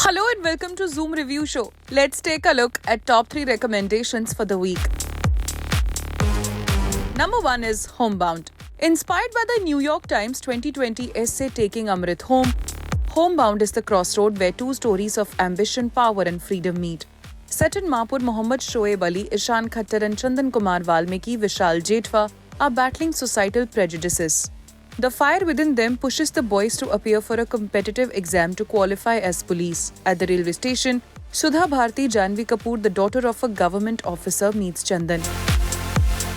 Hello and welcome to Zoom Review Show. Let's take a look at top 3 recommendations for the week. Number 1 is Homebound. Inspired by the New York Times 2020 essay Taking Amrit Home, Homebound is the crossroad where two stories of ambition, power and freedom meet. Set in Mapur, Mohammad Shoaib Ali, Ishan Khattar and Chandan Kumar Valmiki, Vishal Jethwa are battling societal prejudices. The fire within them pushes the boys to appear for a competitive exam to qualify as police. At the railway station, Sudha Bharti Janvi Kapoor, the daughter of a government officer, meets Chandan.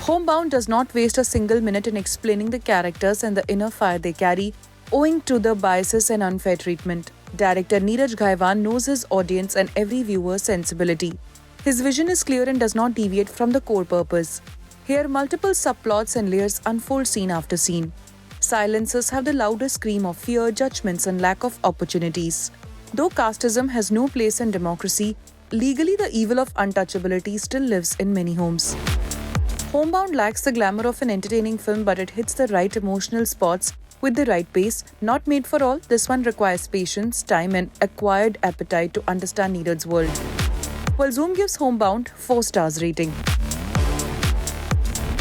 Homebound does not waste a single minute in explaining the characters and the inner fire they carry, owing to the biases and unfair treatment. Director Neeraj Ghaiwan knows his audience and every viewer's sensibility. His vision is clear and does not deviate from the core purpose. Here, multiple subplots and layers unfold scene after scene. Silencers have the loudest scream of fear, judgments, and lack of opportunities. Though casteism has no place in democracy, legally the evil of untouchability still lives in many homes. Homebound lacks the glamour of an entertaining film, but it hits the right emotional spots with the right pace. Not made for all, this one requires patience, time, and acquired appetite to understand Neeraj's world. Well, Zoom gives Homebound 4 stars rating.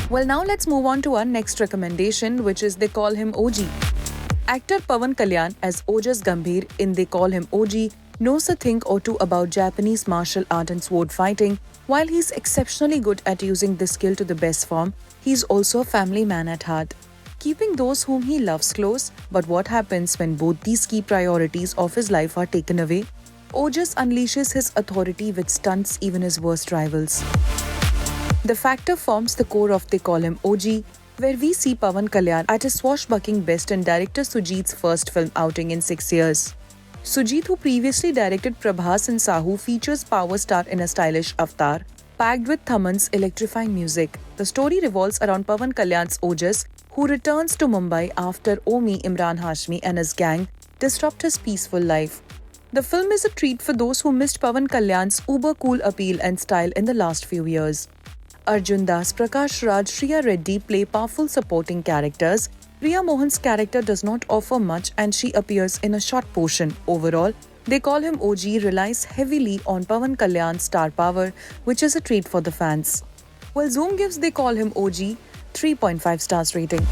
Well, now let's move on to our next recommendation, which is They Call Him OG. Actor Pawan Kalyan as Ojas Gambhir in They Call Him OG knows a thing or two about Japanese martial art and sword fighting. While he's exceptionally good at using this skill to the best form, he's also a family man at heart, keeping those whom he loves close. But what happens when both these key priorities of his life are taken away? Ojas unleashes his authority which stunts even his worst rivals. The factor forms the core of They Call Him OG, where we see Pawan Kalyan at his swashbuckling best in director Sujit's first film outing in 6 years. Sujit, who previously directed Prabhas and Sahu, features Power Star in a stylish avatar, packed with Thaman's electrifying music. The story revolves around Pawan Kalyan's Ojas, who returns to Mumbai after Omi Imran Hashmi and his gang disrupt his peaceful life. The film is a treat for those who missed Pawan Kalyan's uber-cool appeal and style in the last few years. Arjun Das, Prakash Raj, Shriya Reddy play powerful supporting characters. Riya Mohan's character does not offer much and she appears in a short portion. Overall, They Call Him OG relies heavily on Pawan Kalyan's star power, which is a treat for the fans. Well, Zoom gives They Call Him OG 3.5 stars rating.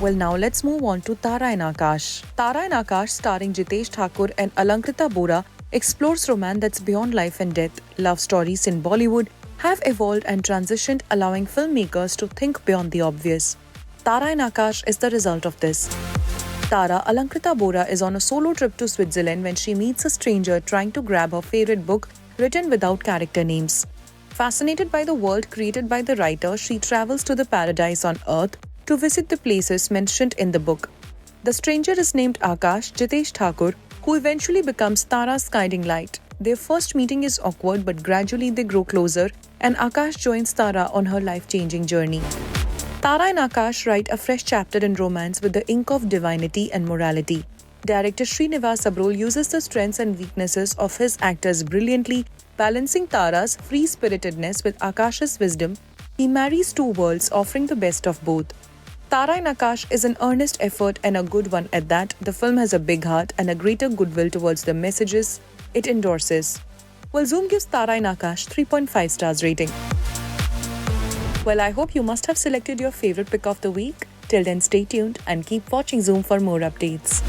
Well, now let's move on to Tara and Akash. Tara and Akash, starring Jitesh Thakur and Alankrita Bora, explores romance that's beyond life and death. Love stories in Bollywood have evolved and transitioned, allowing filmmakers to think beyond the obvious. Tara and Akash is the result of this. Tara, Alankrita Bora, is on a solo trip to Switzerland when she meets a stranger trying to grab her favorite book written without character names. Fascinated by the world created by the writer, she travels to the paradise on earth to visit the places mentioned in the book. The stranger is named Akash, Jitesh Thakur, who eventually becomes Tara's guiding light. Their first meeting is awkward, but gradually they grow closer and Akash joins Tara on her life-changing journey. Tara and Akash write a fresh chapter in romance with the ink of divinity and morality. Director Srinivas Abrol uses the strengths and weaknesses of his actors brilliantly, balancing Tara's free-spiritedness with Akash's wisdom. He marries two worlds, offering the best of both. Tara and Akash is an earnest effort and a good one at that. The film has a big heart and a greater goodwill towards the messages it endorses. Well, Zoom gives Tara and Akash 3.5 stars rating. Well, I hope you must have selected your favorite pick of the week. Till then, stay tuned and keep watching Zoom for more updates.